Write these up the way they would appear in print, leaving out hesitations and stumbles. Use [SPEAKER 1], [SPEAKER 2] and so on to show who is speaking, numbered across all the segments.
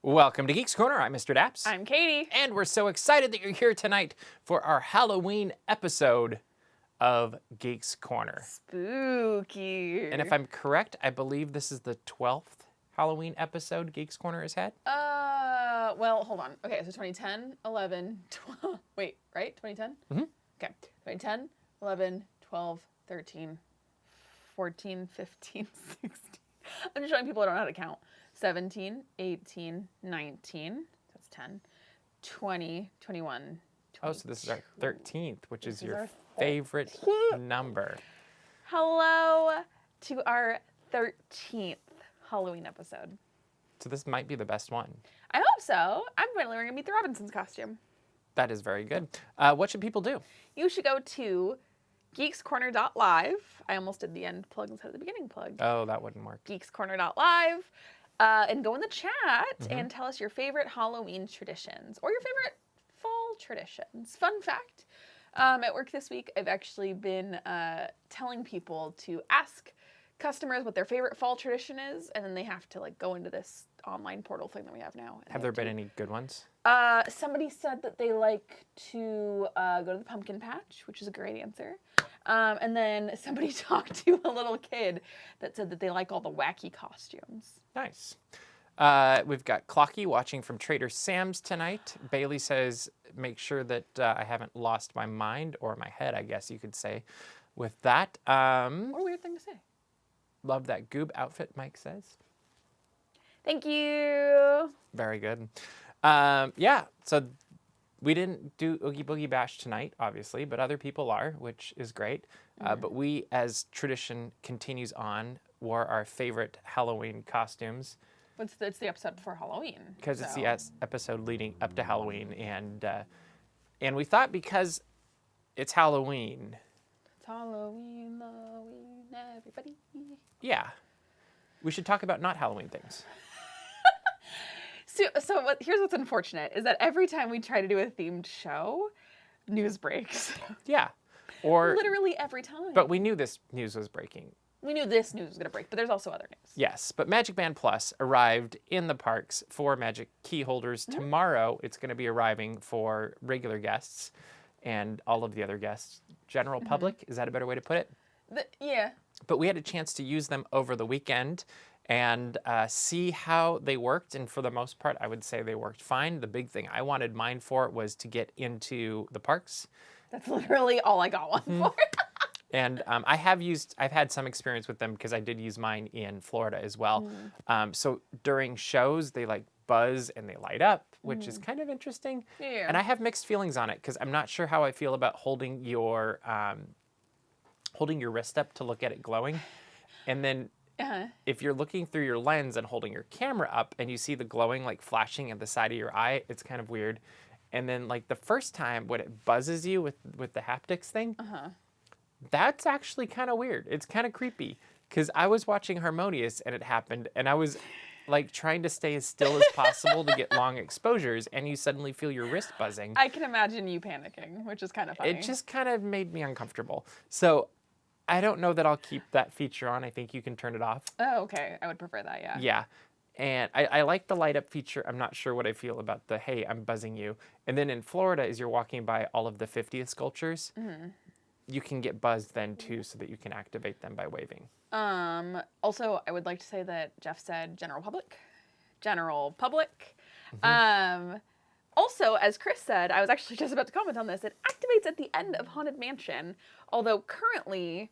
[SPEAKER 1] Welcome to Geeks Corner. I'm Mr. Daps.
[SPEAKER 2] I'm Katie.
[SPEAKER 1] And we're so excited that you're here tonight for our Halloween episode of Geeks Corner.
[SPEAKER 2] Spooky.
[SPEAKER 1] And if I'm correct, I believe this is the 12th Halloween episode Geeks Corner has had.
[SPEAKER 2] Well, hold on. Okay, so 2010, 11, 12. Wait, right? 2010?
[SPEAKER 1] Mm-hmm.
[SPEAKER 2] Okay. 2010, 11, 12, 13, 14, 15, 16. I'm just showing people I don't know how to count. 17, 18, 19. That's 10. 20, 21, 22.
[SPEAKER 1] Oh, so this is our 13th, which is your favorite number.
[SPEAKER 2] Hello to our 13th Halloween episode.
[SPEAKER 1] So this might be the best one.
[SPEAKER 2] I hope so. I'm finally wearing a Meet the Robinsons costume.
[SPEAKER 1] That is very good. What should people do?
[SPEAKER 2] You should go to geekscorner.live. I almost did the end plug instead of the beginning plug.
[SPEAKER 1] Oh, that wouldn't work.
[SPEAKER 2] Geekscorner.live. And go in the chat and tell us your favorite Halloween traditions or your favorite fall traditions. Fun fact, at work this week, I've actually been telling people to ask customers what their favorite fall tradition is, and then they have to go into this online portal thing that we have now.
[SPEAKER 1] Have there been any good ones?
[SPEAKER 2] Somebody said that they like to go to the pumpkin patch, which is a great answer. And then somebody talked to a little kid that said that they like all the wacky costumes.
[SPEAKER 1] Nice. We've got Clocky watching from Trader Sam's tonight. Bailey says, make sure that I haven't lost my mind, or my head, I guess you could say, with that.
[SPEAKER 2] What a weird thing to say.
[SPEAKER 1] Love that goob outfit, Mike says.
[SPEAKER 2] Thank you.
[SPEAKER 1] Very good. Yeah, so we didn't do Oogie Boogie Bash tonight, obviously, but other people are, which is great. But we, as tradition continues on, wore our favorite Halloween costumes.
[SPEAKER 2] It's the episode before Halloween.
[SPEAKER 1] Because it's the episode leading up to Halloween. And we thought because it's Halloween.
[SPEAKER 2] It's Halloween, Halloween, everybody.
[SPEAKER 1] Yeah. We should talk about not Halloween things.
[SPEAKER 2] So here's what's unfortunate, is that every time we try to do a themed show, news breaks.
[SPEAKER 1] Yeah. Or
[SPEAKER 2] literally every time.
[SPEAKER 1] But we knew this news was breaking.
[SPEAKER 2] We knew this news was going to break, but there's also other news.
[SPEAKER 1] Yes, but MagicBand Plus arrived in the parks for Magic key holders. Tomorrow, it's going to be arriving for regular guests and all of the other guests. General public, is that a better way to put it?
[SPEAKER 2] Yeah.
[SPEAKER 1] But we had a chance to use them over the weekend and see how they worked. And for the most part, I would say they worked fine. The big thing I wanted mine for was to get into the parks.
[SPEAKER 2] That's literally all I got one for.
[SPEAKER 1] And I've had some experience with them because I did use mine in Florida as well. So during shows, they buzz and they light up, which is kind of interesting.
[SPEAKER 2] Yeah.
[SPEAKER 1] And I have mixed feelings on it because I'm not sure how I feel about holding your wrist up to look at it glowing. And then if you're looking through your lens and holding your camera up and you see the glowing flashing at the side of your eye, it's kind of weird. And then the first time when it buzzes you with the haptics thing, that's actually kind of weird. It's kind of creepy because I was watching Harmonious and it happened and I was trying to stay as still as possible to get long exposures, and you suddenly feel your wrist buzzing.
[SPEAKER 2] I can imagine you panicking, which is kind of funny.
[SPEAKER 1] It just kind of made me uncomfortable. So I don't know that I'll keep that feature on. I think you can turn it off.
[SPEAKER 2] Oh, okay. I would prefer that, yeah.
[SPEAKER 1] Yeah. And I like the light up feature. I'm not sure what I feel about the, hey, I'm buzzing you. And then in Florida, as you're walking by all of the 50th sculptures, you can get buzzed then too, so that you can activate them by waving.
[SPEAKER 2] Also, I would like to say that Jeff said general public. General public. Also, as Chris said, I was actually just about to comment on this, it activates at the end of Haunted Mansion, although currently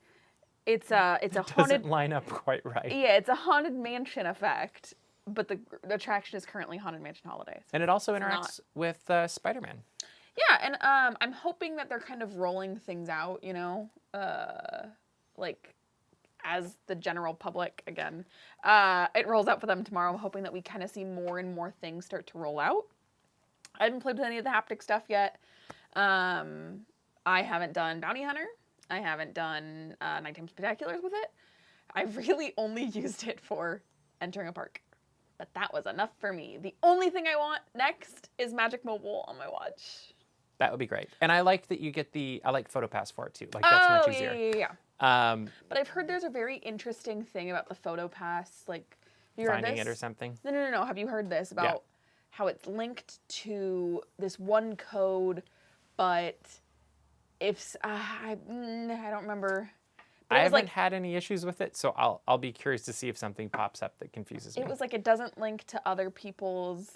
[SPEAKER 2] it's a haunted...
[SPEAKER 1] Doesn't line up quite right.
[SPEAKER 2] Yeah, it's a Haunted Mansion effect, but the attraction is currently Haunted Mansion Holidays.
[SPEAKER 1] And it also interacts with Spider-Man.
[SPEAKER 2] Yeah, and I'm hoping that they're kind of rolling things out, as the general public again. It rolls out for them tomorrow. I'm hoping that we kind of see more and more things start to roll out. I haven't played with any of the haptic stuff yet. I haven't done Bounty Hunter. I haven't done Nighttime Spectaculars with it. I really only used it for entering a park. But that was enough for me. The only thing I want next is Magic Mobile on my watch.
[SPEAKER 1] That would be great. And I like that you get I like PhotoPass for it too. That's much easier.
[SPEAKER 2] Yeah. But I've heard there's a very interesting thing about the PhotoPass, have you heard
[SPEAKER 1] Finding
[SPEAKER 2] this?
[SPEAKER 1] it or something.
[SPEAKER 2] No. Have you heard this about how it's linked to this one code, but if I don't remember. But
[SPEAKER 1] I
[SPEAKER 2] it was
[SPEAKER 1] haven't
[SPEAKER 2] like,
[SPEAKER 1] had any issues with it, so I'll be curious to see if something pops up that confuses me.
[SPEAKER 2] it was like it doesn't link to other people's.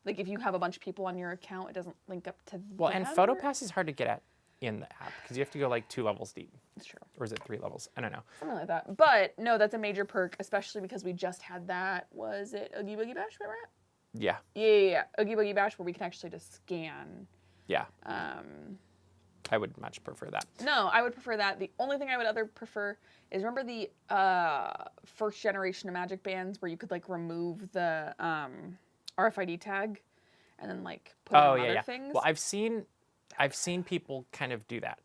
[SPEAKER 2] Like if you have a bunch of people on your account, it doesn't link up to
[SPEAKER 1] Well,
[SPEAKER 2] them.
[SPEAKER 1] and PhotoPass is hard to get at in the app because you have to go like 2 levels deep.
[SPEAKER 2] It's true.
[SPEAKER 1] Or is it 3 levels? I don't know.
[SPEAKER 2] Something like that. But no, that's a major perk, especially because we just had that. Was it Oogie Boogie Bash where we're at?
[SPEAKER 1] Yeah.
[SPEAKER 2] Yeah. Oogie Boogie Bash where we can actually just scan.
[SPEAKER 1] Yeah. I would much prefer that.
[SPEAKER 2] No, I would prefer that. The only thing I would other prefer is remember the first generation of Magic Bands where you could like remove the RFID tag and then like put it on other things.
[SPEAKER 1] Well, I've seen people kind of do that.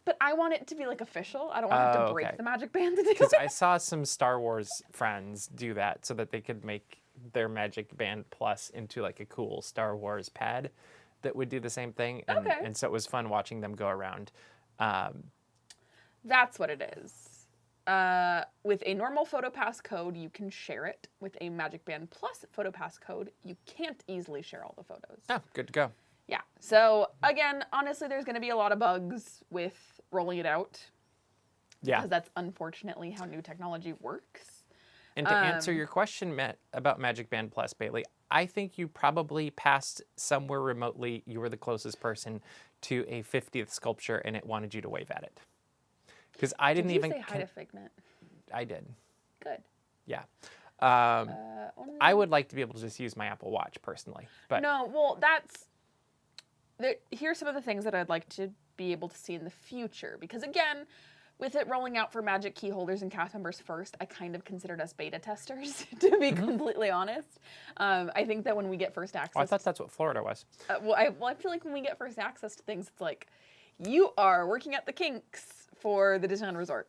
[SPEAKER 2] But I want it to be like official. I don't want to have to break the Magic Band to do it.
[SPEAKER 1] Because I saw some Star Wars friends do that so that they could make their Magic Band Plus into like a cool Star Wars pad that would do the same thing. And, and so it was fun watching them go around.
[SPEAKER 2] That's what it is. With a normal PhotoPass code, you can share it. With a Magic Band Plus PhotoPass code, you can't easily share all the photos.
[SPEAKER 1] Oh, good to go.
[SPEAKER 2] Yeah. So again, honestly, there's going to be a lot of bugs with rolling it out.
[SPEAKER 1] Yeah.
[SPEAKER 2] Because that's unfortunately how new technology works.
[SPEAKER 1] And to answer your question, Matt, about Magic Band Plus, Bailey, I think you probably passed somewhere remotely. You were the closest person to a 50th sculpture, and it wanted you to wave at it. Because I didn't even.
[SPEAKER 2] Did you say hi to Figment?
[SPEAKER 1] I did.
[SPEAKER 2] Good.
[SPEAKER 1] Yeah. I would like to be able to just use my Apple Watch personally, but
[SPEAKER 2] no. Well, that's. Here's some of the things that I'd like to be able to see in the future. Because again, with it rolling out for Magic key holders and cast members first, I kind of considered us beta testers, to be completely honest. I think that when we get first access...
[SPEAKER 1] Oh, I thought that's what Florida was.
[SPEAKER 2] I feel like when we get first access to things, it's like, you are working at the kinks for the Disneyland Resort.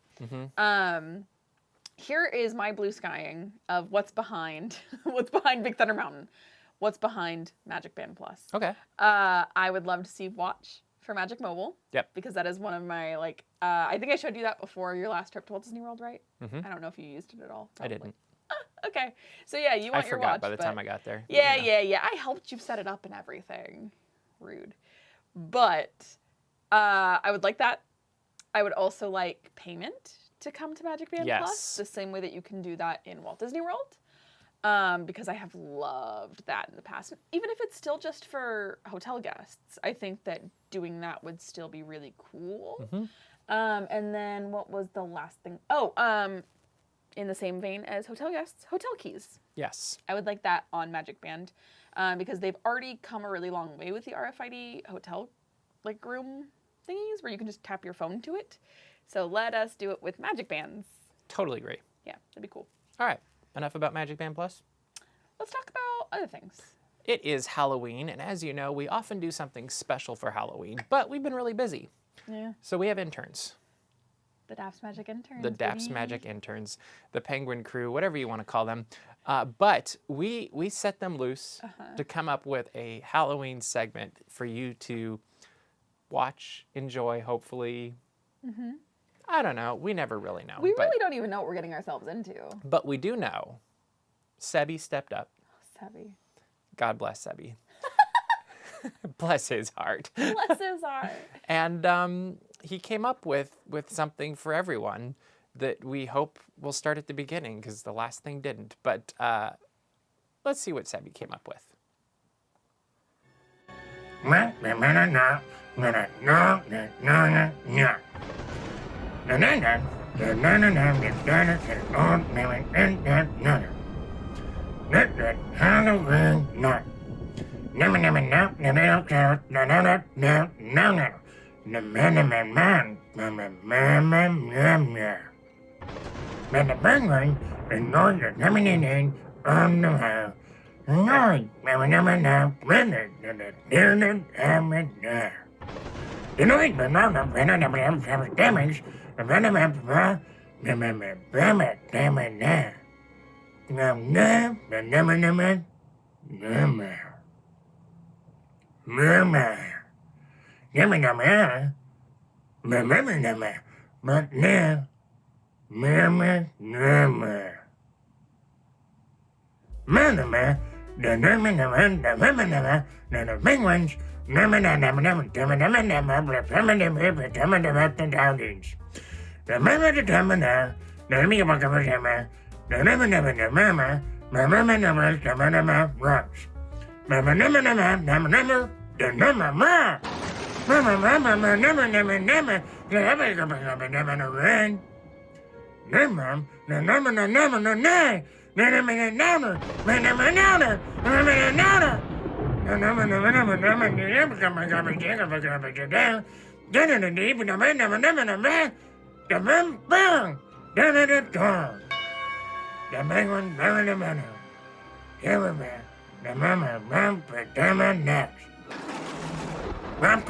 [SPEAKER 2] Here is my blue skying of what's behind Big Thunder Mountain. What's behind Magic Band Plus.
[SPEAKER 1] Okay.
[SPEAKER 2] I would love to see Watch for Magic Mobile.
[SPEAKER 1] Yep.
[SPEAKER 2] Because that is one of my, like, I think I showed you that before your last trip to Walt Disney World, right? I don't know if you used it at all. Probably.
[SPEAKER 1] I didn't.
[SPEAKER 2] Okay. So yeah, you want your watch.
[SPEAKER 1] I forgot by the time I got there.
[SPEAKER 2] Yeah. I helped you set it up and everything. Rude. But I would like that. I would also like payment to come to Magic Band Plus, the same way that you can do that in Walt Disney World. Because I have loved that in the past. Even if it's still just for hotel guests, I think that doing that would still be really cool. And then what was the last thing? In the same vein as hotel guests, hotel keys.
[SPEAKER 1] Yes.
[SPEAKER 2] I would like that on Magic Band because they've already come a really long way with the RFID hotel like room thingies where you can just tap your phone to it. So let us do it with Magic Bands.
[SPEAKER 1] Totally agree.
[SPEAKER 2] Yeah, that'd be cool.
[SPEAKER 1] All right. Enough about Magic Band Plus?
[SPEAKER 2] Let's talk about other things.
[SPEAKER 1] It is Halloween, and as you know, we often do something special for Halloween, but we've been really busy.
[SPEAKER 2] Yeah.
[SPEAKER 1] So we have interns.
[SPEAKER 2] The Daps Magic interns.
[SPEAKER 1] The Daps Magic interns, the Penguin crew, whatever you want to call them. But we set them loose to come up with a Halloween segment for you to watch, enjoy, hopefully. I don't know. We never really know.
[SPEAKER 2] We really don't even know what we're getting ourselves into.
[SPEAKER 1] But we do know Sebby stepped up.
[SPEAKER 2] Oh, Sebby.
[SPEAKER 1] God bless Sebby. Bless his heart.
[SPEAKER 2] Bless his heart.
[SPEAKER 1] And he came up with something for everyone that we hope will start at the beginning because the last thing didn't. But let's see what Sebby came up with.
[SPEAKER 3] the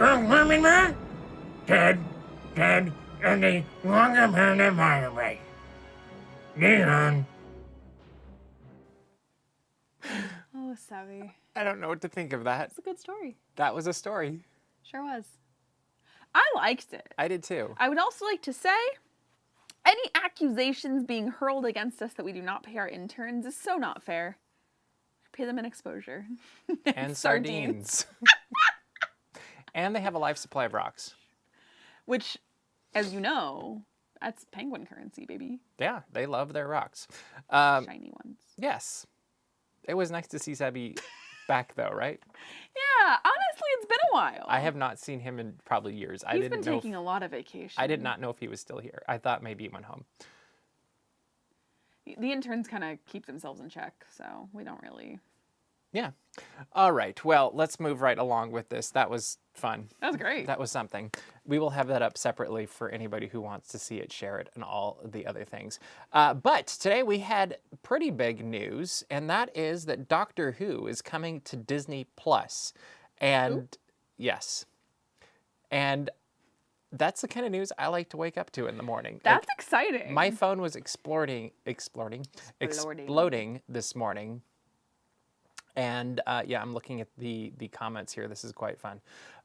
[SPEAKER 3] penguins, Ted, and the Quantumania. Neon.
[SPEAKER 2] Oh, Sebby.
[SPEAKER 1] I don't know what to think of that.
[SPEAKER 2] It's a good story.
[SPEAKER 1] That was a story.
[SPEAKER 2] Sure was. I liked it.
[SPEAKER 1] I did too.
[SPEAKER 2] I would also like to say, any accusations being hurled against us that we do not pay our interns is so not fair. Pay them an exposure.
[SPEAKER 1] And sardines. And they have a life supply of rocks.
[SPEAKER 2] Which, as you know, that's penguin currency, baby.
[SPEAKER 1] Yeah, they love their rocks.
[SPEAKER 2] Shiny ones.
[SPEAKER 1] Yes. It was nice to see Sebby back, though, right?
[SPEAKER 2] Yeah, honestly, it's been a while.
[SPEAKER 1] I have not seen him in probably years.
[SPEAKER 2] He's been taking a lot of vacation.
[SPEAKER 1] I did not know if he was still here. I thought maybe he went home.
[SPEAKER 2] The interns kind of keep themselves in check, so we don't really...
[SPEAKER 1] Yeah. All right. Well, let's move right along with this. That was fun.
[SPEAKER 2] That was great.
[SPEAKER 1] That was something. We will have that up separately for anybody who wants to see it, share it, and all the other things. But today we had pretty big news, and that is that Doctor Who is coming to Disney Plus. And yes. And that's the kind of news I like to wake up to in the morning.
[SPEAKER 2] That's exciting.
[SPEAKER 1] My phone was exploding this morning. And yeah, I'm looking at the comments here. This is quite fun.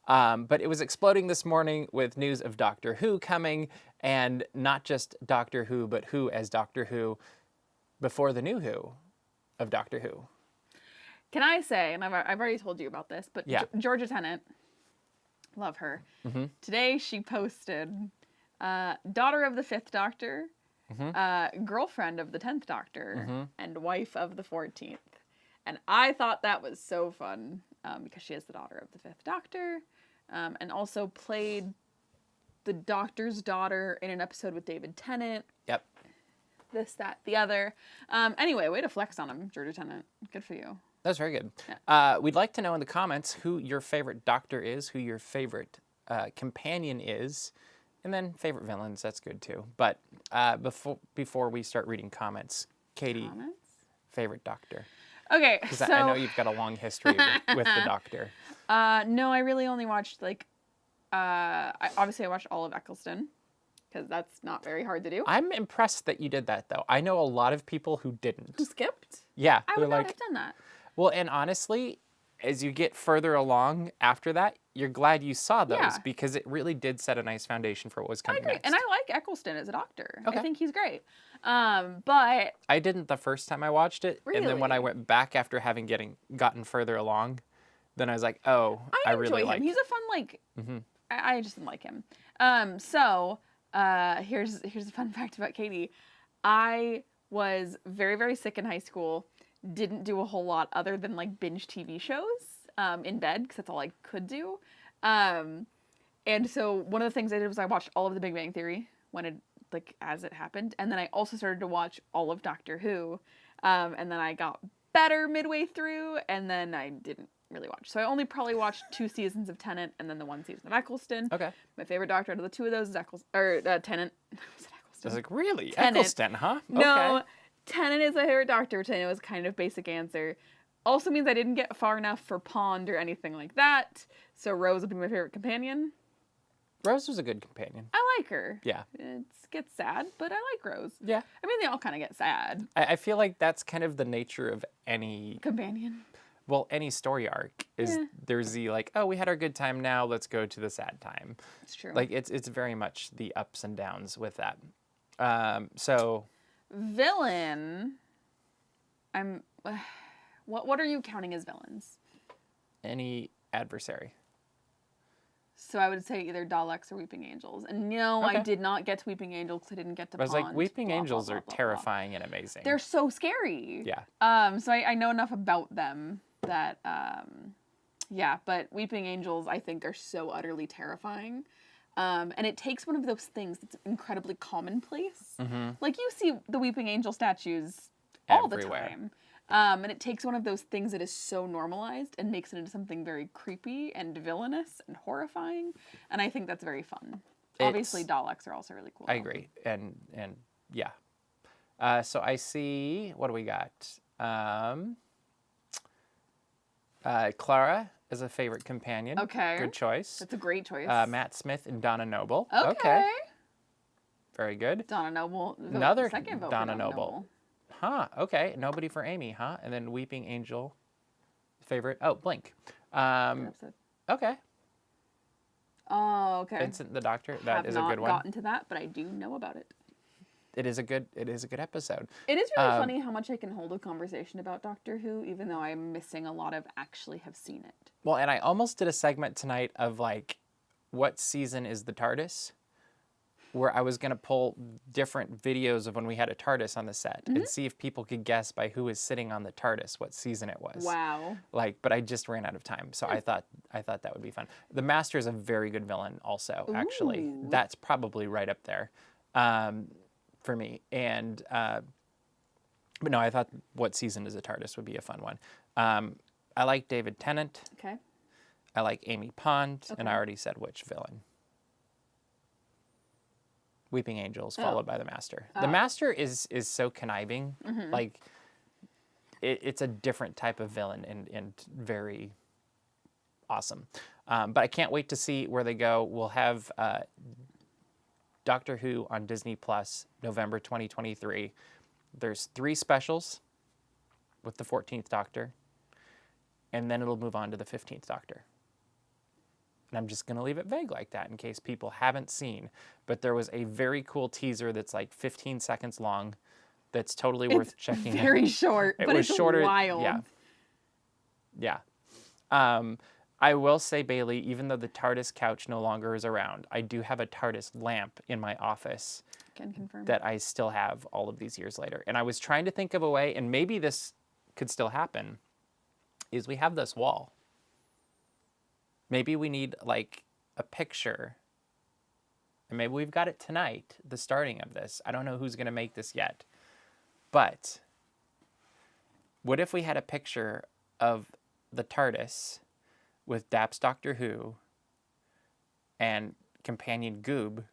[SPEAKER 1] But it was exploding this morning with news of Doctor Who coming, and not just Doctor Who, but Who as Doctor Who before the new Who of Doctor Who.
[SPEAKER 2] Can I say, and I've already told you about this, but
[SPEAKER 1] yeah.
[SPEAKER 2] Georgia Tennant, love her.
[SPEAKER 1] Mm-hmm.
[SPEAKER 2] Today she posted, daughter of the 5th Doctor, girlfriend of the 10th Doctor, and wife of the 14th. And I thought that was so fun because she is the daughter of the 5th Doctor and also played the Doctor's daughter in an episode with David Tennant.
[SPEAKER 1] Yep.
[SPEAKER 2] This, that, the other. Anyway, way to flex on him, Georgia Tennant. Good for you.
[SPEAKER 1] That's very good.
[SPEAKER 2] Yeah.
[SPEAKER 1] We'd like to know in the comments who your favorite Doctor is, who your favorite companion is, and then favorite villains. That's good too. But before we start reading comments, Katie, favorite Doctor.
[SPEAKER 2] Okay,
[SPEAKER 1] because
[SPEAKER 2] so...
[SPEAKER 1] I know you've got a long history with the Doctor.
[SPEAKER 2] No, I really only watched, like, I watched all of Eccleston, because that's not very hard to do.
[SPEAKER 1] I'm impressed that you did that, though. I know a lot of people who didn't.
[SPEAKER 2] Who skipped?
[SPEAKER 1] Yeah.
[SPEAKER 2] I would not have done that.
[SPEAKER 1] Well, and honestly, as you get further along after that, you're glad you saw those, because it really did set a nice foundation for what was coming next.
[SPEAKER 2] And I like Eccleston as a Doctor.
[SPEAKER 1] Okay.
[SPEAKER 2] I think he's great. But
[SPEAKER 1] I didn't the first time I watched it, and then when I went back after having gotten further along, then I was like, oh, I really like him.
[SPEAKER 2] He's a fun, like, I just didn't like him. Here's a fun fact about Katie. I was very, very sick in high school, didn't do a whole lot other than, like, binge TV shows in bed, because that's all I could do. And so one of the things I did was I watched all of The Big Bang Theory when it, like, as it happened. And then I also started to watch all of Doctor Who. And then I got better midway through, and then I didn't really watch. So I only probably watched 2 seasons of Tennant and then the 1 season of Eccleston. Okay. My favorite Doctor out of the 2 of those is Tennant. Was it Eccleston?
[SPEAKER 1] I was like, really?
[SPEAKER 2] Tennant.
[SPEAKER 1] Eccleston, huh?
[SPEAKER 2] No,
[SPEAKER 1] okay.
[SPEAKER 2] Tennant is my favorite Doctor, which I know is kind of basic answer. Also means I didn't get far enough for Pond or anything like that. So Rose would be my favorite companion.
[SPEAKER 1] Rose was a good companion.
[SPEAKER 2] I like her.
[SPEAKER 1] Yeah.
[SPEAKER 2] It gets sad, but I like Rose.
[SPEAKER 1] Yeah.
[SPEAKER 2] I mean, they all kind of get sad.
[SPEAKER 1] I feel like that's kind of the nature of any...
[SPEAKER 2] companion.
[SPEAKER 1] Well, any story arc is there's the, like, oh, we had our good time, now let's go to the sad time.
[SPEAKER 2] It's true.
[SPEAKER 1] Like, it's very much the ups and downs with that. So...
[SPEAKER 2] Villain... What are you counting as villains?
[SPEAKER 1] Any adversary.
[SPEAKER 2] So I would say either Daleks or Weeping Angels. And no, I
[SPEAKER 1] Okay.
[SPEAKER 2] did not get to Weeping Angels because I didn't get to
[SPEAKER 1] I was
[SPEAKER 2] Pond.
[SPEAKER 1] like, Weeping
[SPEAKER 2] Blah, blah,
[SPEAKER 1] Angels
[SPEAKER 2] blah,
[SPEAKER 1] are
[SPEAKER 2] blah, blah.
[SPEAKER 1] terrifying and amazing.
[SPEAKER 2] They're so scary.
[SPEAKER 1] Yeah.
[SPEAKER 2] So I know enough about them that, yeah, but Weeping Angels I think are so utterly terrifying. And it takes one of those things that's incredibly commonplace. Like you see the Weeping Angel statues all
[SPEAKER 1] Everywhere.
[SPEAKER 2] the time. And it takes one of those things that is so normalized and makes it into something very creepy and villainous and horrifying. And I think that's very fun. Obviously, Daleks are also really cool.
[SPEAKER 1] I agree. And yeah. So I see, what do we got? Clara is a favorite companion.
[SPEAKER 2] Okay.
[SPEAKER 1] Good choice.
[SPEAKER 2] That's a great choice.
[SPEAKER 1] Matt Smith and Donna Noble.
[SPEAKER 2] Okay.
[SPEAKER 1] Very good.
[SPEAKER 2] Donna Noble.
[SPEAKER 1] Another
[SPEAKER 2] second vote for
[SPEAKER 1] Donna Noble. Huh. Okay. Nobody for Amy, huh? And then Weeping Angel. Favorite. Oh, Blink. Okay.
[SPEAKER 2] Oh, okay.
[SPEAKER 1] Vincent the Doctor. That is a good
[SPEAKER 2] Have
[SPEAKER 1] one.
[SPEAKER 2] not gotten to that, but I do know about it.
[SPEAKER 1] It is a good episode.
[SPEAKER 2] It is really funny how much I can hold a conversation about Doctor Who, even though I'm missing a lot of actually have seen it.
[SPEAKER 1] Well, and I almost did a segment tonight of like, what season is the TARDIS? Where I was going to pull different videos of when we had a TARDIS on the set and see if people could guess by who was sitting on the TARDIS what season it was.
[SPEAKER 2] Wow.
[SPEAKER 1] Like, but I just ran out of time, so I thought that would be fun. The Master is a very good villain, also. Actually,
[SPEAKER 2] Ooh.
[SPEAKER 1] that's probably right up there for me. And but no, I thought what season is a TARDIS would be a fun one. I like David Tennant.
[SPEAKER 2] Okay.
[SPEAKER 1] I like Amy Pond, and I
[SPEAKER 2] Okay.
[SPEAKER 1] already said which villain. Weeping Angels, followed by the Master. The Master is so conniving, like it's a different type of villain and very awesome. But I can't wait to see where they go. We'll have Doctor Who on Disney Plus, November 2023. There's 3 specials with the 14th Doctor, and then it'll move on to the 15th Doctor. And I'm just going to leave it vague like that in case people haven't seen. But there was a very cool teaser that's like 15 seconds long that's totally worth checking out.
[SPEAKER 2] Very short,
[SPEAKER 1] It
[SPEAKER 2] but
[SPEAKER 1] was
[SPEAKER 2] it's
[SPEAKER 1] shorter.
[SPEAKER 2] wild.
[SPEAKER 1] Yeah. I will say, Bailey, even though the TARDIS couch no longer is around, I do have a TARDIS lamp in my office
[SPEAKER 2] Can confirm.
[SPEAKER 1] that I still have all of these years later. And I was trying to think of a way, and maybe this could still happen, is we have this wall. Maybe we need like a picture, and maybe we've got it tonight, the starting of this. I don't know who's going to make this yet, but what if we had a picture of the TARDIS with Daps Doctor Who and companion Goob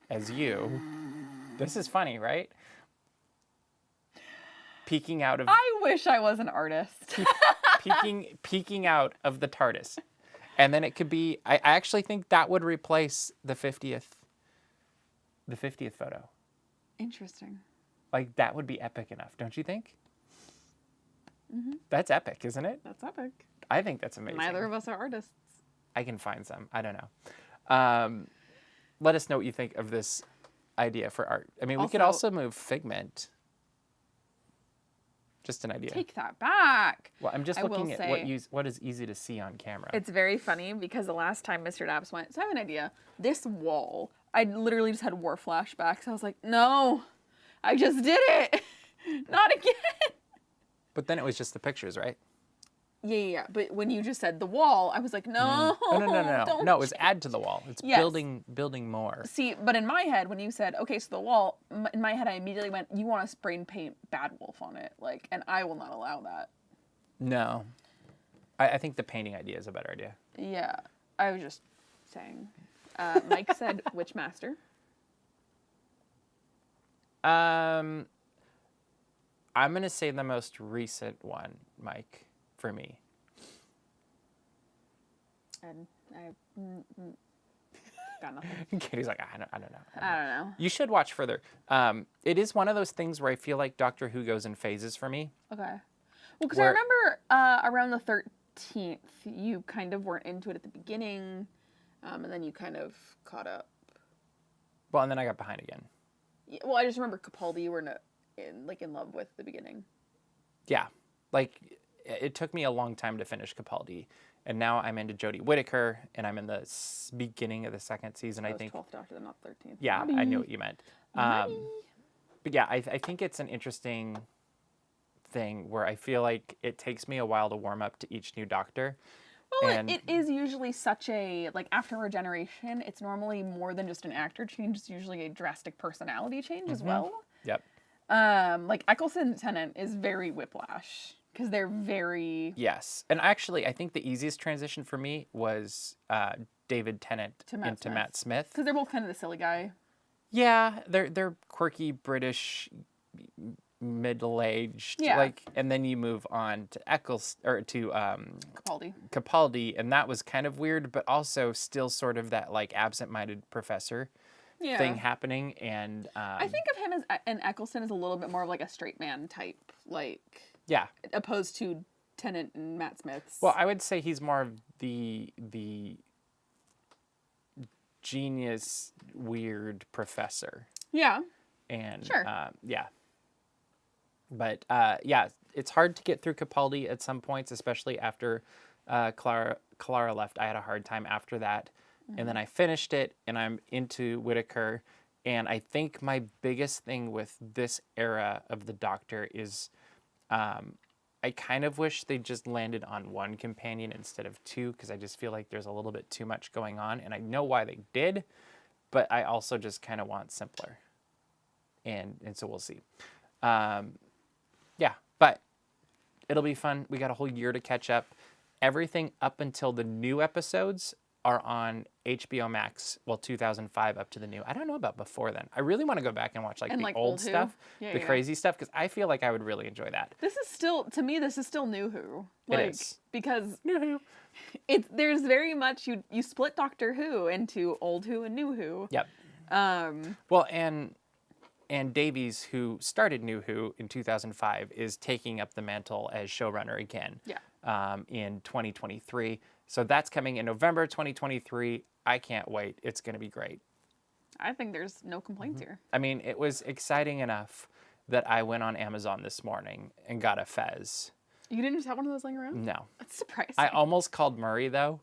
[SPEAKER 1] as you? This is funny, right? Peeking out of
[SPEAKER 2] I wish I was an artist.
[SPEAKER 1] peeking out of the TARDIS. And then it could be, I actually think that would replace the 50th photo.
[SPEAKER 2] Interesting.
[SPEAKER 1] Like, that would be epic enough, don't you think? That's epic, isn't it?
[SPEAKER 2] That's epic.
[SPEAKER 1] I think that's amazing.
[SPEAKER 2] Neither of us are artists.
[SPEAKER 1] I can find some. I don't know. Let us know what you think of this idea for art. I mean, we could also move Figment. Just an idea.
[SPEAKER 2] Take that back.
[SPEAKER 1] Well, I'm just
[SPEAKER 2] I will
[SPEAKER 1] looking at
[SPEAKER 2] say-
[SPEAKER 1] what is easy to see on camera.
[SPEAKER 2] It's very funny because the last time Mr. Daps went, so I have an idea. This wall, I literally just had war flashbacks. I was like, no, I just did it. Not again.
[SPEAKER 1] But then it was just the pictures, right?
[SPEAKER 2] Yeah. But when you just said the wall, I was like, no.
[SPEAKER 1] No.
[SPEAKER 2] Don't
[SPEAKER 1] No, it was add to the wall. It's
[SPEAKER 2] Yes.
[SPEAKER 1] building more.
[SPEAKER 2] See, but in my head, when you said, okay, so the wall, in my head, I immediately went, you want to spray and paint Bad Wolf on it. Like, and I will not allow that.
[SPEAKER 1] No. I think the painting idea is a better idea.
[SPEAKER 2] Yeah. I was just saying. Mike said, which master?
[SPEAKER 1] I'm going to say the most recent one, Mike, for me.
[SPEAKER 2] And I got nothing.
[SPEAKER 1] Katie's like, I don't know.
[SPEAKER 2] I don't know.
[SPEAKER 1] You should watch further. It is one of those things where I feel like Doctor Who goes in phases for me.
[SPEAKER 2] Okay. Well, because I
[SPEAKER 1] Where-
[SPEAKER 2] remember around the 13th, you kind of weren't into it at the beginning, and then you kind of caught up.
[SPEAKER 1] Well, and then I got behind again.
[SPEAKER 2] Yeah, well, I just remember Capaldi you were in love with the beginning.
[SPEAKER 1] Yeah. Like, it took me a long time to finish Capaldi. And now I'm into Jodie Whittaker, and I'm in the beginning of the second season, I think.
[SPEAKER 2] 12th Doctor, not 13th.
[SPEAKER 1] Yeah,
[SPEAKER 2] Bobby.
[SPEAKER 1] I knew what you meant.
[SPEAKER 2] Bobby.
[SPEAKER 1] But yeah, I think it's an interesting thing where I feel like it takes me a while to warm up to each new Doctor.
[SPEAKER 2] Well,
[SPEAKER 1] And
[SPEAKER 2] it is usually such a, like, after regeneration, it's normally more than just an actor change. It's usually a drastic personality change as well.
[SPEAKER 1] Yep.
[SPEAKER 2] Like, Eccleston Tennant is very Whiplash, because they're very...
[SPEAKER 1] Yes. And actually, I think the easiest transition for me was David Tennant into Matt Smith.
[SPEAKER 2] Because they're both kind of the silly guy.
[SPEAKER 1] Yeah, they're quirky British, middle-aged,
[SPEAKER 2] Yeah.
[SPEAKER 1] like, and then you move on to Capaldi, and that was kind of weird, but also still sort of that like absent-minded professor thing happening. And
[SPEAKER 2] I think of him and Eccleston as a little bit more of like a straight man type, like opposed to Tennant and Matt Smith's.
[SPEAKER 1] Well, I would say he's more of the genius, weird professor.
[SPEAKER 2] Yeah.
[SPEAKER 1] And
[SPEAKER 2] sure.
[SPEAKER 1] But it's hard to get through Capaldi at some points, especially after Clara left. I had a hard time after that. And then I finished it, and I'm into Whittaker. And I think my biggest thing with this era of the Doctor is I kind of wish they just landed on one companion instead of two, because I just feel like there's a little bit too much going on. And I know why they did, but I also just kind of want simpler. And so we'll see. Yeah, but it'll be fun. We got a whole year to catch up. Everything up until the new episodes are on HBO Max. Well, 2005 up to the new. I don't know about before then. I really want to go back and watch the old stuff, the crazy stuff, because I feel like I would really enjoy that.
[SPEAKER 2] This is still, to me, this is still New Who.
[SPEAKER 1] Like, it is.
[SPEAKER 2] Because
[SPEAKER 1] New Who.
[SPEAKER 2] There's very much, you split Doctor Who into Old Who and New Who.
[SPEAKER 1] Yep. Well, and Davies, who started New Who in 2005, is taking up the mantle as showrunner again in 2023. So that's coming in November 2023. I can't wait. It's going to be great.
[SPEAKER 2] I think there's no complaints here.
[SPEAKER 1] I mean, it was exciting enough that I went on Amazon this morning and got a Fez.
[SPEAKER 2] You didn't just have one of those laying around?
[SPEAKER 1] No.
[SPEAKER 2] That's surprising.
[SPEAKER 1] I almost called Murray, though,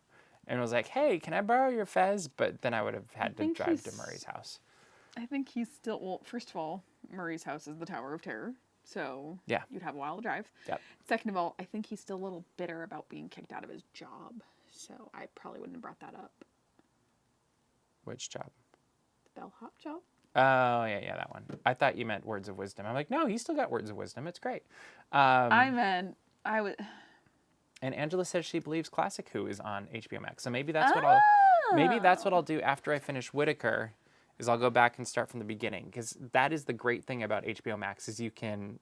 [SPEAKER 1] and was like, hey, can I borrow your Fez? But then I would have had to drive to Murray's house.
[SPEAKER 2] I think he's still, well, first of all, Murray's house is the Tower of Terror. So you'd have a while to drive.
[SPEAKER 1] Yep.
[SPEAKER 2] Second of all, I think he's still a little bitter about being kicked out of his job. So I probably wouldn't have brought that up.
[SPEAKER 1] Which job?
[SPEAKER 2] The bellhop job?
[SPEAKER 1] Oh, yeah, that one. I thought you meant Words of Wisdom. I'm like, no, he's still got Words of Wisdom. It's great.
[SPEAKER 2] I would...
[SPEAKER 1] And Angela says she believes Classic Who is on HBO Max. So maybe that's what I'll do after I finish Whittaker, is I'll go back and start from the beginning. Because that is the great thing about HBO Max, is you can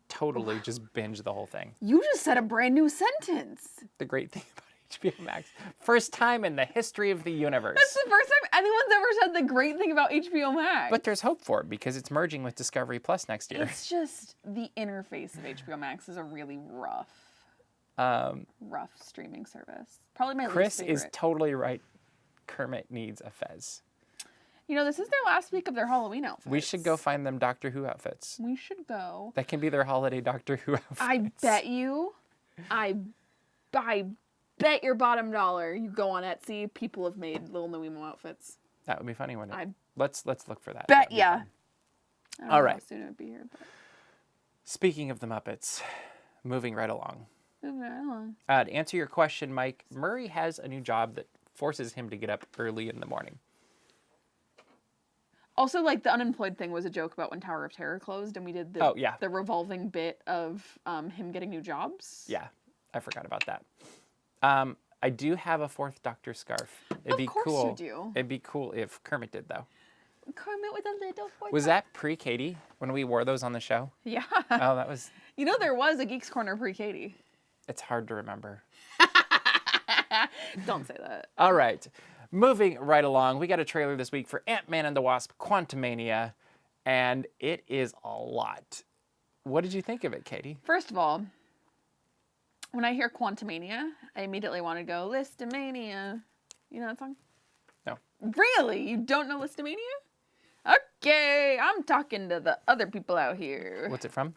[SPEAKER 1] totally just binge the whole thing.
[SPEAKER 2] You just said a brand new sentence.
[SPEAKER 1] The great thing about HBO Max. First time in the history of the universe.
[SPEAKER 2] That's the first time anyone's ever said the great thing about HBO Max.
[SPEAKER 1] But there's hope for it, because it's merging with Discovery Plus next year.
[SPEAKER 2] It's just the interface of HBO Max is a really rough streaming service. Probably my
[SPEAKER 1] Chris
[SPEAKER 2] least favorite.
[SPEAKER 1] is totally right. Kermit needs a Fez.
[SPEAKER 2] You know, this is their last week of their Halloween outfits.
[SPEAKER 1] We should go find them Doctor Who outfits.
[SPEAKER 2] We should go.
[SPEAKER 1] That can be their holiday Doctor Who outfits.
[SPEAKER 2] I bet you, I bet your bottom dollar you go on Etsy, people have made little Noemo outfits.
[SPEAKER 1] That would be funny, wouldn't it?
[SPEAKER 2] I
[SPEAKER 1] Let's look for that.
[SPEAKER 2] Bet ya. I don't
[SPEAKER 1] All
[SPEAKER 2] know
[SPEAKER 1] right.
[SPEAKER 2] how soon it would be here, but
[SPEAKER 1] Speaking of the Muppets, moving right along.
[SPEAKER 2] moving right along.
[SPEAKER 1] To answer your question, Mike, Murray has a new job that forces him to get up early in the morning.
[SPEAKER 2] Also, like, the unemployed thing was a joke about when Tower of Terror closed, and we did the revolving bit of him getting new jobs.
[SPEAKER 1] Yeah, I forgot about that. I do have a fourth Doctor scarf. It'd be
[SPEAKER 2] course
[SPEAKER 1] cool.
[SPEAKER 2] you do.
[SPEAKER 1] It'd be cool if Kermit did, though.
[SPEAKER 2] Kermit with a little boy.
[SPEAKER 1] Was that pre-Katie when we wore those on the show?
[SPEAKER 2] Yeah.
[SPEAKER 1] Oh, that was...
[SPEAKER 2] You know, there was a Geeks Corner pre-Katie.
[SPEAKER 1] It's hard to remember.
[SPEAKER 2] Don't say that.
[SPEAKER 1] All right. Moving right along, we got a trailer this week for Ant-Man and the Wasp: Quantumania, and it is a lot. What did you think of it, Katie?
[SPEAKER 2] First of all, when I hear Quantumania, I immediately want to go, Listomania. You know that song?
[SPEAKER 1] No.
[SPEAKER 2] Really? You don't know Listomania? Okay, I'm talking to the other people out here.
[SPEAKER 1] What's it from?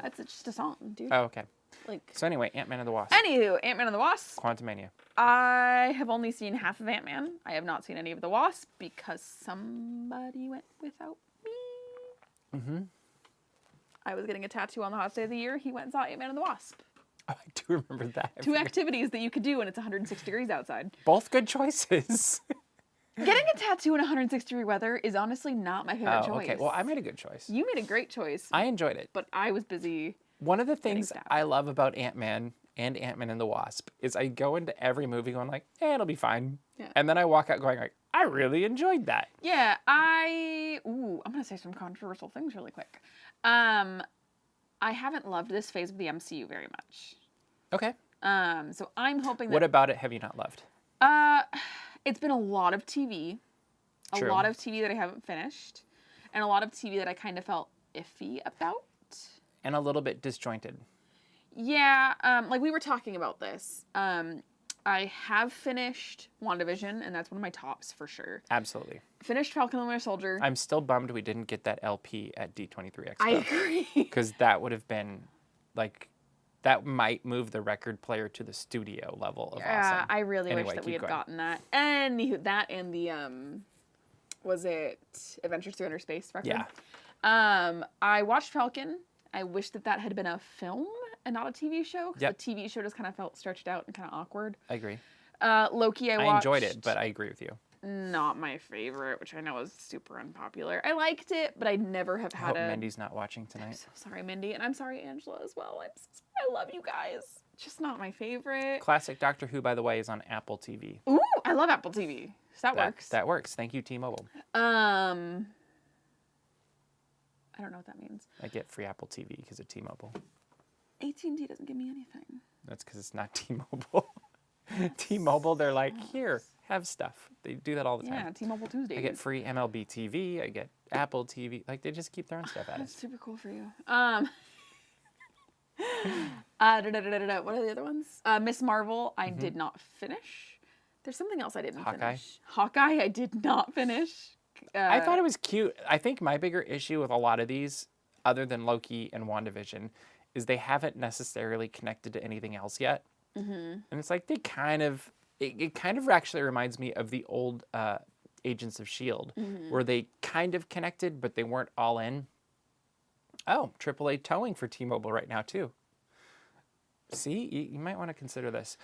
[SPEAKER 2] That's just a song, dude.
[SPEAKER 1] Oh, okay.
[SPEAKER 2] Like,
[SPEAKER 1] So anyway, Ant-Man and the Wasp.
[SPEAKER 2] anywho, Ant-Man and the Wasp.
[SPEAKER 1] Quantumania.
[SPEAKER 2] I have only seen half of Ant-Man. I have not seen any of the Wasp because somebody went without me.
[SPEAKER 1] Mm-hmm.
[SPEAKER 2] I was getting a tattoo on the hottest day of the year. He went and saw Ant-Man and the Wasp.
[SPEAKER 1] Oh, I do remember that.
[SPEAKER 2] Two activities that you could do when it's 106 degrees outside.
[SPEAKER 1] Both good choices.
[SPEAKER 2] Getting a tattoo in 106-degree weather is honestly not my favorite choice.
[SPEAKER 1] Okay. Well, I made a good choice.
[SPEAKER 2] You made a great choice.
[SPEAKER 1] I enjoyed it.
[SPEAKER 2] But I was busy.
[SPEAKER 1] One of the things
[SPEAKER 2] stabbed.
[SPEAKER 1] I love about Ant-Man and Ant-Man and the Wasp is I go into every movie going like, it'll be fine.
[SPEAKER 2] Yeah.
[SPEAKER 1] And then I walk out going like, I really enjoyed that.
[SPEAKER 2] Yeah, I'm going to say some controversial things really quick. I haven't loved this phase of the MCU very much.
[SPEAKER 1] Okay.
[SPEAKER 2] So I'm hoping that...
[SPEAKER 1] What about it have you not loved?
[SPEAKER 2] It's been a lot of TV.
[SPEAKER 1] True.
[SPEAKER 2] A lot of TV that I haven't finished. And a lot of TV that I kind of felt iffy about.
[SPEAKER 1] And a little bit disjointed.
[SPEAKER 2] Yeah, like we were talking about this. I have finished WandaVision, and that's one of my tops for sure.
[SPEAKER 1] Absolutely.
[SPEAKER 2] Finished Falcon and the Winter Soldier.
[SPEAKER 1] I'm still bummed we didn't get that LP at D23 Expo.
[SPEAKER 2] I agree.
[SPEAKER 1] Because that would have been, like, that might move the record player to the studio level of awesome.
[SPEAKER 2] I really
[SPEAKER 1] Anyway,
[SPEAKER 2] wish that we
[SPEAKER 1] keep
[SPEAKER 2] had
[SPEAKER 1] going.
[SPEAKER 2] gotten that. And that and the, was it Adventures Through Inner Space record?
[SPEAKER 1] Yeah.
[SPEAKER 2] I watched Falcon. I wish that had been a film and not a TV show. Because
[SPEAKER 1] Yep.
[SPEAKER 2] the TV show just kind of felt stretched out and kind of awkward.
[SPEAKER 1] I agree.
[SPEAKER 2] Loki, I watched.
[SPEAKER 1] I enjoyed it, but I agree with you.
[SPEAKER 2] Not my favorite, which I know is super unpopular. I liked it, but I never have
[SPEAKER 1] I
[SPEAKER 2] had
[SPEAKER 1] hope
[SPEAKER 2] a...
[SPEAKER 1] Mindy's not watching
[SPEAKER 2] I'm
[SPEAKER 1] tonight.
[SPEAKER 2] so sorry, Mindy, and I'm sorry, Angela, as well. I love you guys. Just not my favorite.
[SPEAKER 1] Classic Doctor Who, by the way, is on Apple TV.
[SPEAKER 2] Ooh, I love Apple TV. So that works.
[SPEAKER 1] That works. Thank you, T-Mobile.
[SPEAKER 2] I don't know what that means.
[SPEAKER 1] I get free Apple TV because of T-Mobile.
[SPEAKER 2] AT&T doesn't give me anything.
[SPEAKER 1] That's because it's not T-Mobile. T-Mobile, they're like, here, have stuff. They do that all the time.
[SPEAKER 2] Yeah, T-Mobile Tuesdays.
[SPEAKER 1] I get free MLB TV. I get Apple TV. Like, they just keep throwing stuff at
[SPEAKER 2] That's
[SPEAKER 1] us.
[SPEAKER 2] super cool for you. What are the other ones? Miss Marvel, I did not finish. There's something else I didn't finish. Hawkeye, I did not finish.
[SPEAKER 1] I thought it was cute. I think my bigger issue with a lot of these, other than Loki and WandaVision, is they haven't necessarily connected to anything else yet. And it's like they kind of, it kind of actually reminds me of the old Agents of S.H.I.E.L.D., where they kind of connected, but they weren't all in. Oh, AAA towing for T-Mobile right now, too. See, you might want to consider this.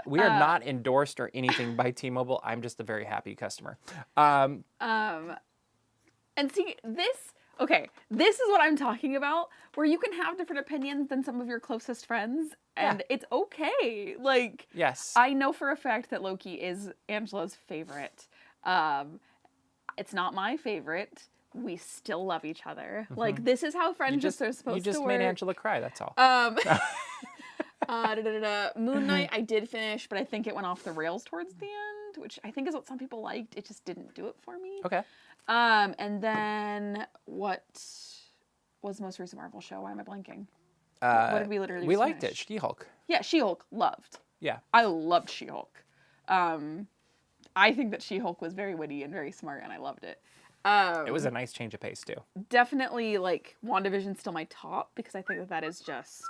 [SPEAKER 1] We are not endorsed or anything by T-Mobile. I'm just a very happy customer.
[SPEAKER 2] And see, this is what I'm talking about, where you can have different opinions than some of your closest friends, and it's okay. Like,
[SPEAKER 1] Yes.
[SPEAKER 2] I know for a fact that Loki is Angela's favorite. It's not my favorite. We still love each other. Like, this is how friendships are supposed to work.
[SPEAKER 1] You just made Angela cry, that's all.
[SPEAKER 2] Moon Knight, I did finish, but I think it went off the rails towards the end, which I think is what some people liked. It just didn't do it for me.
[SPEAKER 1] Okay.
[SPEAKER 2] And then what was the most recent Marvel show? Why am I blanking? What did we literally
[SPEAKER 1] We
[SPEAKER 2] just
[SPEAKER 1] liked
[SPEAKER 2] finish?
[SPEAKER 1] it, She-Hulk.
[SPEAKER 2] Yeah, She-Hulk, loved.
[SPEAKER 1] Yeah.
[SPEAKER 2] I loved She-Hulk. I think that She-Hulk was very witty and very smart, and I loved it.
[SPEAKER 1] It was a nice change of pace, too.
[SPEAKER 2] Definitely, like, WandaVision's still my top, because I think that is just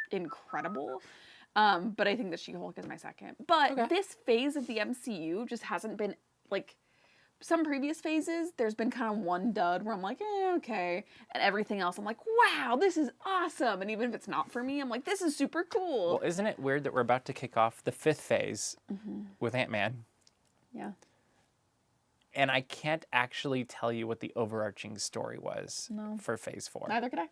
[SPEAKER 2] incredible. But I think that She-Hulk is my second. But this phase of the MCU just hasn't been, like, some previous phases, there's been kind of one dud where I'm like, okay. And everything else, I'm like, wow, this is awesome. And even if it's not for me, I'm like, this is super cool.
[SPEAKER 1] Well, isn't it weird that we're about to kick off the 5th phase with Ant-Man?
[SPEAKER 2] Yeah.
[SPEAKER 1] And I can't actually tell you what the overarching story was for phase 4.
[SPEAKER 2] Neither could I.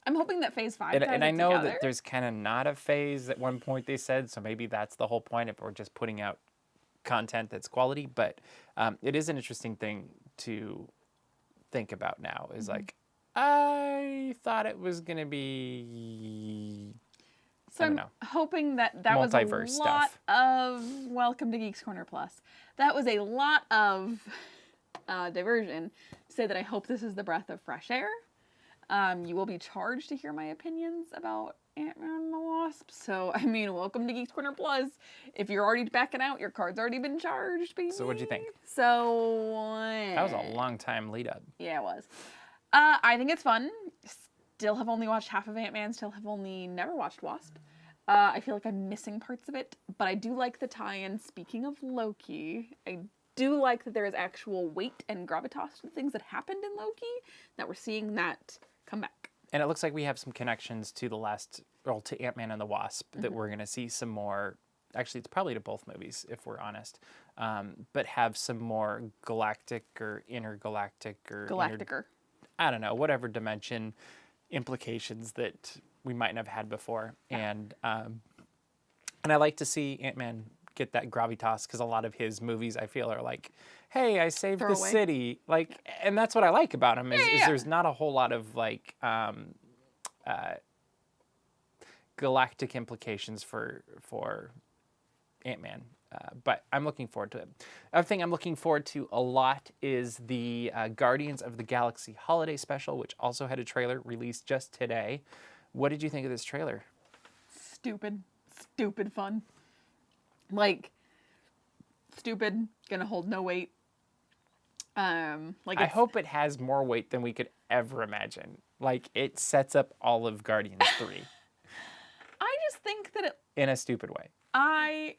[SPEAKER 2] I'm hoping that phase 5
[SPEAKER 1] And I know
[SPEAKER 2] together.
[SPEAKER 1] that there's kind of not a phase at one point they said, so maybe that's the whole point if we're just putting out content that's quality. But it is an interesting thing to think about now is like, I thought it was going to be...
[SPEAKER 2] So I'm hoping that was a
[SPEAKER 1] multiverse
[SPEAKER 2] lot
[SPEAKER 1] stuff.
[SPEAKER 2] of Welcome to Geeks Corner Plus. That was a lot of diversion to say that I hope this is the breath of fresh air. You will be charged to hear my opinions about Ant-Man and the Wasp. So, I mean, welcome to Geeks Corner Plus. If you're already backing out, your card's already been charged, baby.
[SPEAKER 1] So what'd you think?
[SPEAKER 2] So...
[SPEAKER 1] That was a long time lead up.
[SPEAKER 2] Yeah, it was. I think it's fun. still have only watched half of Ant-Man, still have only never watched Wasp. I feel like I'm missing parts of it, but I do like the tie-in. Speaking of Loki, I do like that there is actual weight and gravitas to the things that happened in Loki, that we're seeing that come back.
[SPEAKER 1] And it looks like we have some connections to to Ant-Man and the Wasp, that we're going to see some more. Actually, it's probably to both movies, if we're honest. But have some more galactic or intergalactic or...
[SPEAKER 2] Galacticer.
[SPEAKER 1] I don't know, whatever dimension implications that we might not have had before.
[SPEAKER 2] Yeah.
[SPEAKER 1] And I like to see Ant-Man get that gravitas, because a lot of his movies, I feel, are like, hey, I saved the city. Like, and that's what I like about him, is there's not a whole lot of, like, galactic implications for Ant-Man. But I'm looking forward to it. Other thing I'm looking forward to a lot is the Guardians of the Galaxy Holiday Special, which also had a trailer released just today. What did you think of this trailer?
[SPEAKER 2] Stupid fun. Like, stupid, gonna hold no weight.
[SPEAKER 1] I hope it has more weight than we could ever imagine. Like, it sets up all of Guardians 3.
[SPEAKER 2] I just think that
[SPEAKER 1] in a stupid way.
[SPEAKER 2] I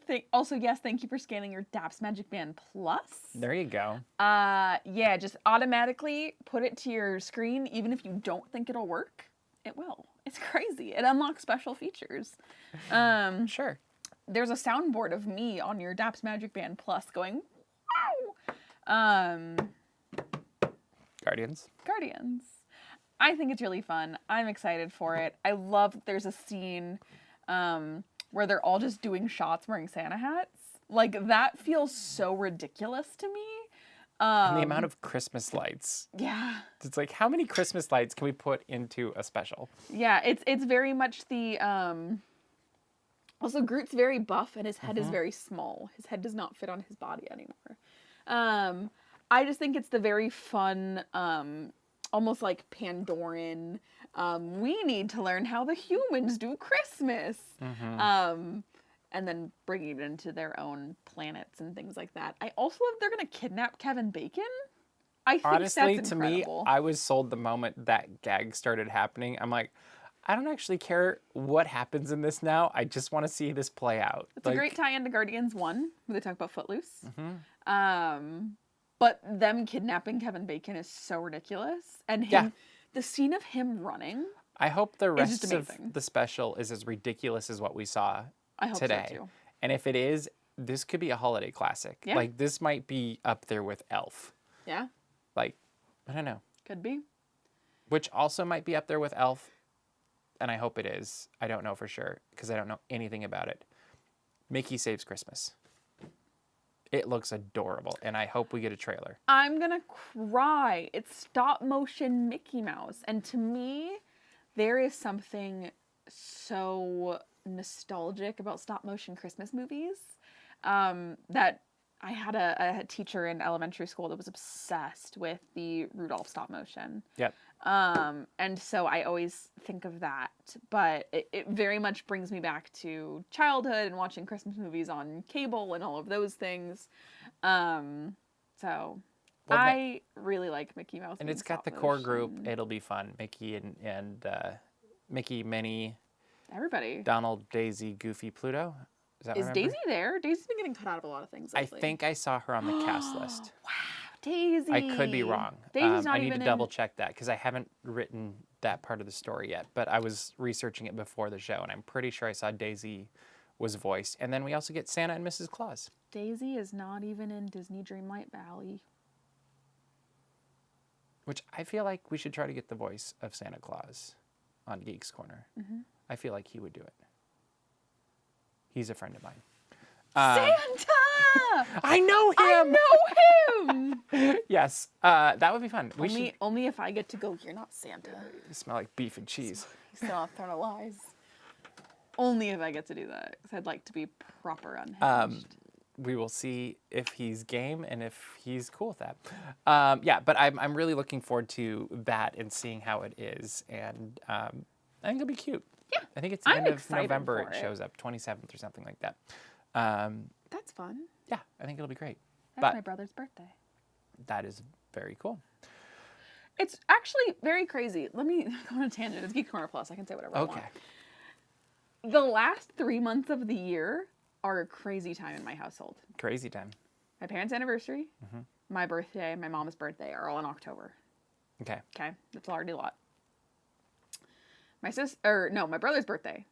[SPEAKER 2] think, also, yes, thank you for scanning your Daps MagicBand Plus.
[SPEAKER 1] There you go.
[SPEAKER 2] Yeah, just automatically put it to your screen, even if you don't think it'll work. It will. It's crazy. It unlocks special features.
[SPEAKER 1] Sure.
[SPEAKER 2] There's a soundboard of me on your Daps MagicBand Plus going, wow.
[SPEAKER 1] Guardians.
[SPEAKER 2] I think it's really fun. I'm excited for it. I love that there's a scene where they're all just doing shots wearing Santa hats. Like, that feels so ridiculous to me.
[SPEAKER 1] And the amount of Christmas lights.
[SPEAKER 2] Yeah.
[SPEAKER 1] It's like, how many Christmas lights can we put into a special?
[SPEAKER 2] Yeah, it's very much the... Also, Groot's very buff and his head is very small. His head does not fit on his body anymore. I just think it's the very fun, almost like Pandoran, we need to learn how the humans do Christmas. And then bringing it into their own planets and things like that. I also love they're going to kidnap Kevin Bacon. I think
[SPEAKER 1] honestly,
[SPEAKER 2] that's
[SPEAKER 1] to
[SPEAKER 2] incredible.
[SPEAKER 1] me, I was sold the moment that gag started happening. I'm like, I don't actually care what happens in this now. I just want to see this play out.
[SPEAKER 2] It's a great tie-in to Guardians 1, where they talk about Footloose. But them kidnapping Kevin Bacon is so ridiculous. And him, the scene of him running.
[SPEAKER 1] I hope the rest of the special is as ridiculous as what we saw today.
[SPEAKER 2] So too.
[SPEAKER 1] And if it is, this could be a holiday classic.
[SPEAKER 2] Yeah.
[SPEAKER 1] Like, this might be up there with Elf.
[SPEAKER 2] Yeah.
[SPEAKER 1] Like, I don't know.
[SPEAKER 2] Could be.
[SPEAKER 1] Which also might be up there with Elf. And I hope it is. I don't know for sure, because I don't know anything about it. Mickey Saves Christmas. It looks adorable, and I hope we get a trailer.
[SPEAKER 2] I'm gonna cry. It's stop motion Mickey Mouse. And to me, there is something so nostalgic about stop motion Christmas movies that I had a teacher in elementary school that was obsessed with the Rudolph stop motion.
[SPEAKER 1] Yep.
[SPEAKER 2] And so I always think of that, but it very much brings me back to childhood and watching Christmas movies on cable and all of those things. I really like Mickey Mouse.
[SPEAKER 1] And it's got the core group. It'll be fun. Mickey and Mickey, Minnie,
[SPEAKER 2] everybody.
[SPEAKER 1] Donald, Daisy, Goofy, Pluto.
[SPEAKER 2] Is Daisy there? Daisy's been getting cut out of a lot of things lately.
[SPEAKER 1] I think I saw her on the cast list.
[SPEAKER 2] Wow, Daisy.
[SPEAKER 1] I could be wrong.
[SPEAKER 2] Daisy's not
[SPEAKER 1] I need
[SPEAKER 2] even
[SPEAKER 1] to double check that, because I haven't written that part of the story yet. But I was researching it before the show, and I'm pretty sure I saw Daisy was voiced. And then we also get Santa and Mrs. Claus.
[SPEAKER 2] Daisy is not even in Disney Dreamlight Valley.
[SPEAKER 1] Which I feel like we should try to get the voice of Santa Claus on Geeks Corner. I feel like he would do it. He's a friend of mine.
[SPEAKER 2] Santa!
[SPEAKER 1] I know
[SPEAKER 2] him!
[SPEAKER 1] Yes, that would be fun.
[SPEAKER 2] Only if I get to go, you're not Santa.
[SPEAKER 1] You smell like beef and cheese.
[SPEAKER 2] He's still on Throne of Lies. Only if I get to do that, because I'd like to be proper unhinged.
[SPEAKER 1] We will see if he's game and if he's cool with that. But I'm really looking forward to that and seeing how it is. And I think it'll be cute.
[SPEAKER 2] Yeah.
[SPEAKER 1] I think it's the end of November
[SPEAKER 2] for
[SPEAKER 1] it shows up, 27th or something like that.
[SPEAKER 2] That's fun.
[SPEAKER 1] Yeah, I think it'll be great.
[SPEAKER 2] That's my brother's birthday.
[SPEAKER 1] That is very cool.
[SPEAKER 2] It's actually very crazy. Let me go on a tangent. It's Geek Corner Plus. I can say whatever I want.
[SPEAKER 1] Okay.
[SPEAKER 2] The last 3 months of the year are a crazy time in my household.
[SPEAKER 1] Crazy time.
[SPEAKER 2] My parents' anniversary, my birthday, my mom's birthday are all in October.
[SPEAKER 1] Okay.
[SPEAKER 2] Okay, that's already a lot. My brother's birthday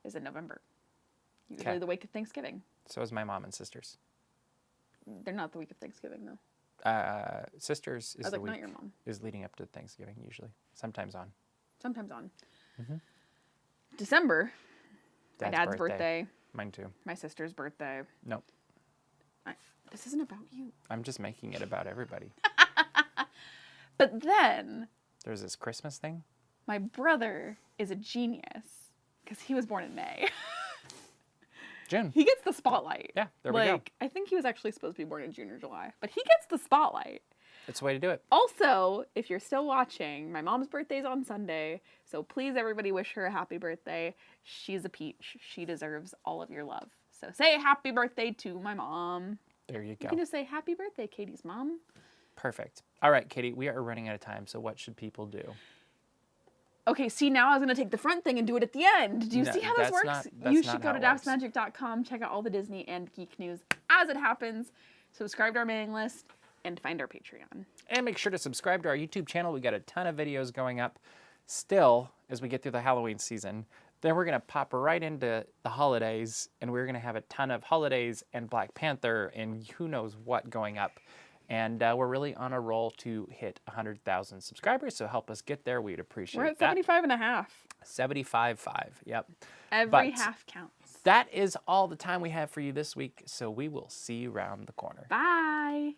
[SPEAKER 2] is in November. Usually
[SPEAKER 1] Okay.
[SPEAKER 2] the week of Thanksgiving.
[SPEAKER 1] So is my mom and sisters.
[SPEAKER 2] They're not the week of Thanksgiving though.
[SPEAKER 1] Sisters is
[SPEAKER 2] I was
[SPEAKER 1] the
[SPEAKER 2] like,
[SPEAKER 1] week
[SPEAKER 2] not your mom.
[SPEAKER 1] is leading up to Thanksgiving usually. Sometimes on.
[SPEAKER 2] Sometimes on. December, my dad's birthday,
[SPEAKER 1] Mine too.
[SPEAKER 2] my sister's birthday.
[SPEAKER 1] Nope.
[SPEAKER 2] This isn't about you.
[SPEAKER 1] I'm just making it about everybody.
[SPEAKER 2] But then
[SPEAKER 1] There's this Christmas thing.
[SPEAKER 2] my brother is a genius because he was born in May.
[SPEAKER 1] June.
[SPEAKER 2] He gets the spotlight.
[SPEAKER 1] Yeah, there we go.
[SPEAKER 2] I think he was actually supposed to be born in June or July, but he gets the spotlight.
[SPEAKER 1] It's the way to do it.
[SPEAKER 2] Also, if you're still watching, my mom's birthday's on Sunday, so please everybody wish her a happy birthday. She's a peach. She deserves all of your love. So say happy birthday to my mom.
[SPEAKER 1] There you
[SPEAKER 2] You
[SPEAKER 1] go.
[SPEAKER 2] can just say happy birthday, Katie's mom.
[SPEAKER 1] Perfect. All right, Katie, we are running out of time, so what should people do?
[SPEAKER 2] Okay, see, now I was going to take the front thing and do it at the end. Do you
[SPEAKER 1] No,
[SPEAKER 2] see how this
[SPEAKER 1] that's
[SPEAKER 2] works?
[SPEAKER 1] not-
[SPEAKER 2] You
[SPEAKER 1] that's
[SPEAKER 2] should
[SPEAKER 1] not
[SPEAKER 2] go
[SPEAKER 1] how
[SPEAKER 2] to
[SPEAKER 1] it works.
[SPEAKER 2] dapsmagic.com, check out all the Disney and geek news as it happens, subscribe to our mailing list, and find our Patreon.
[SPEAKER 1] And make sure to subscribe to our YouTube channel. We got a ton of videos going up still as we get through the Halloween season. Then we're going to pop right into the holidays, and we're going to have a ton of holidays and Black Panther and who knows what going up. And we're really on a roll to hit 100,000 subscribers, so help us get there. We'd appreciate
[SPEAKER 2] We're at
[SPEAKER 1] that.
[SPEAKER 2] 75 and a half.
[SPEAKER 1] 75.5, yep.
[SPEAKER 2] Every
[SPEAKER 1] But
[SPEAKER 2] half counts.
[SPEAKER 1] that is all the time we have for you this week, so we will see you around the corner.
[SPEAKER 2] Bye.